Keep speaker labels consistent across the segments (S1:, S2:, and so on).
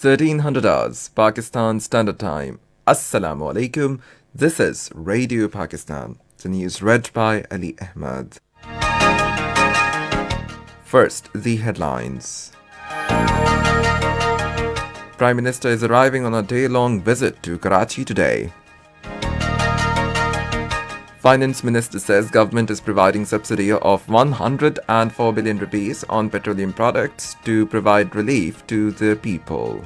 S1: 1300 hours, Pakistan Standard Time. Assalamu alaikum. This is Radio Pakistan. The news read by Ali Ahmad. First, the headlines. Prime Minister is arriving on a day-long visit to Karachi today. Finance Minister says government is providing subsidy of 104 billion rupees on petroleum products to provide relief to the people.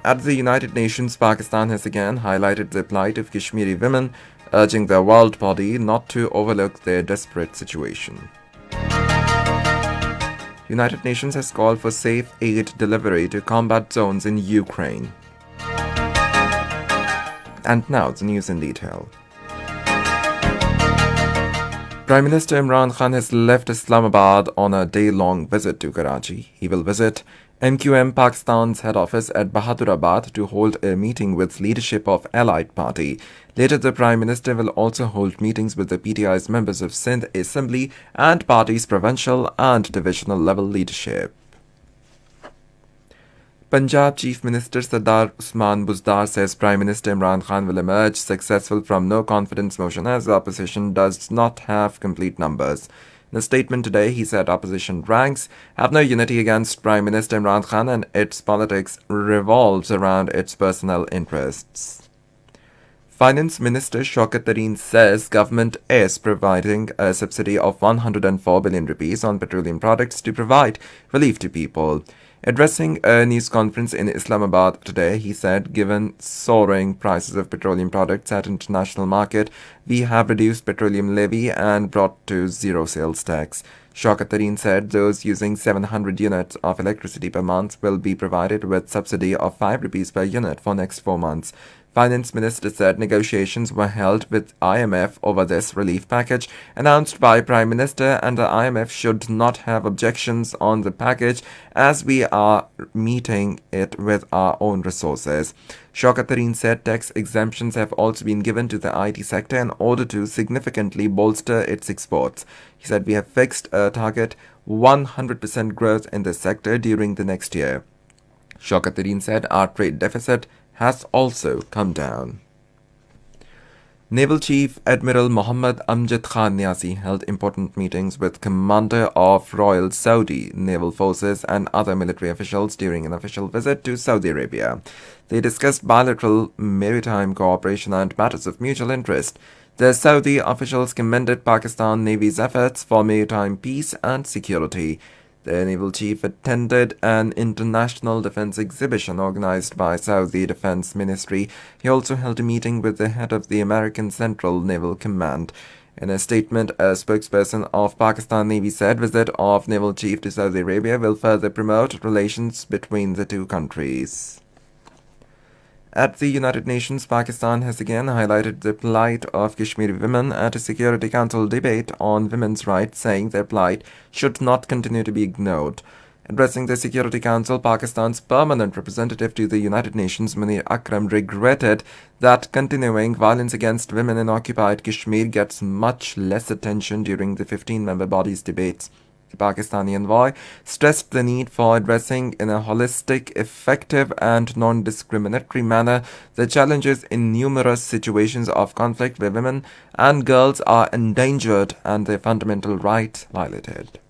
S1: At the United Nations, Pakistan has again highlighted the plight of Kashmiri women, urging the world body not to overlook their desperate situation. United Nations has called for safe aid delivery to combat zones in Ukraine. And now the news in detail. Prime Minister Imran Khan has left Islamabad on a day-long visit to Karachi. He will visit MQM Pakistan's head office at Bahadurabad to hold a meeting with leadership of Allied Party. Later, the Prime Minister will also hold meetings with the PTI's members of Sindh Assembly and party's provincial and divisional level leadership. Punjab Chief Minister Sardar Usman Buzdar says Prime Minister Imran Khan will emerge successful from no confidence motion as the opposition does not have complete numbers. In a statement today, he said opposition ranks have no unity against Prime Minister Imran Khan and its politics revolves around its personal interests. Finance Minister Shaukat Tareen says government is providing a subsidy of 104 billion rupees on petroleum products to provide relief to people. Addressing a news conference in Islamabad today, he said, given soaring prices of petroleum products at international market, we have reduced petroleum levy and brought to zero sales tax. Shaukat Tareen said those using 700 units of electricity per month will be provided with subsidy of 5 rupees per unit for next 4 months. Finance Minister said negotiations were held with IMF over this relief package announced by Prime Minister, and the IMF should not have objections on the package as we are meeting it with our own resources. Shaukat Tareen said tax exemptions have also been given to the IT sector in order to significantly bolster its exports. He said we have fixed a target 100% growth in this sector during the next year. Shaukat Tareen said our trade deficit has also come down. Naval Chief Admiral Mohammad Amjad Khan Niazi held important meetings with Commander of Royal Saudi Naval Forces and other military officials during an official visit to Saudi Arabia. They discussed bilateral maritime cooperation and matters of mutual interest. The Saudi officials commended Pakistan Navy's efforts for maritime peace and security. The naval chief attended an international defense exhibition organized by Saudi Defense Ministry. He also held a meeting with the head of the American Central Naval Command. In a statement, a spokesperson of Pakistan Navy said visit of naval chief to Saudi Arabia will further promote relations between the two countries. At the United Nations, Pakistan has again highlighted the plight of Kashmiri women at a Security Council debate on women's rights, saying their plight should not continue to be ignored. Addressing the Security Council, Pakistan's permanent representative to the United Nations, Munir Akram, regretted that continuing violence against women in occupied Kashmir gets much less attention during the 15-member body's debates. The Pakistani envoy stressed the need for addressing in a holistic, effective and non-discriminatory manner the challenges in numerous situations of conflict where women and girls are endangered and their fundamental rights violated.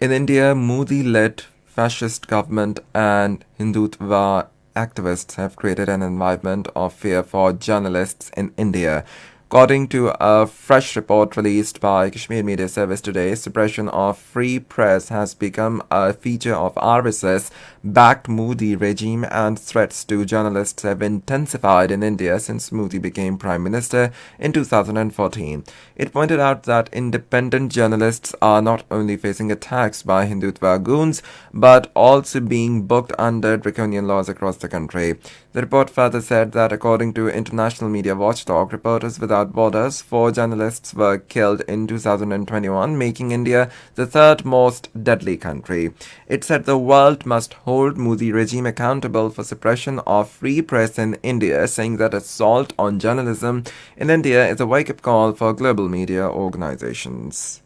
S1: In India, Modi-led fascist government and Hindutva activists have created an environment of fear for journalists in India. According to a fresh report released by Kashmir Media Service today, suppression of free press has become a feature of RSS-backed Modi regime, and threats to journalists have intensified in India since Modi became Prime Minister in 2014. It pointed out that independent journalists are not only facing attacks by Hindutva goons, but also being booked under draconian laws across the country. The report further said that according to international media watchdog Reporters Without Borders, 4 journalists were killed in 2021, making India the third most deadly country. It said the world must hold Modi regime accountable for suppression of free press in India, saying that assault on journalism in India is a wake-up call for global media organizations.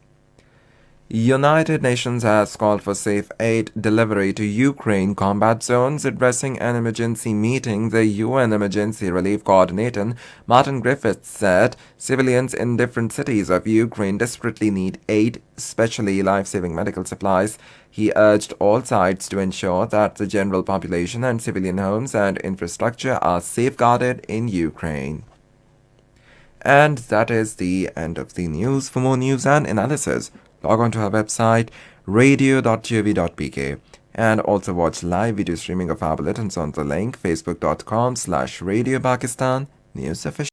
S1: United Nations has called for safe aid delivery to Ukraine combat zones. Addressing an emergency meeting, the UN Emergency Relief Coordinator Martin Griffiths said civilians in different cities of Ukraine desperately need aid, especially life-saving medical supplies. He urged all sides to ensure that the general population and civilian homes and infrastructure are safeguarded in Ukraine. And that is the end of the news. For more news and analysis, log on to our website radio.gov.pk and also watch live video streaming of our bulletins on the link facebook.com/Radio Pakistan News Official.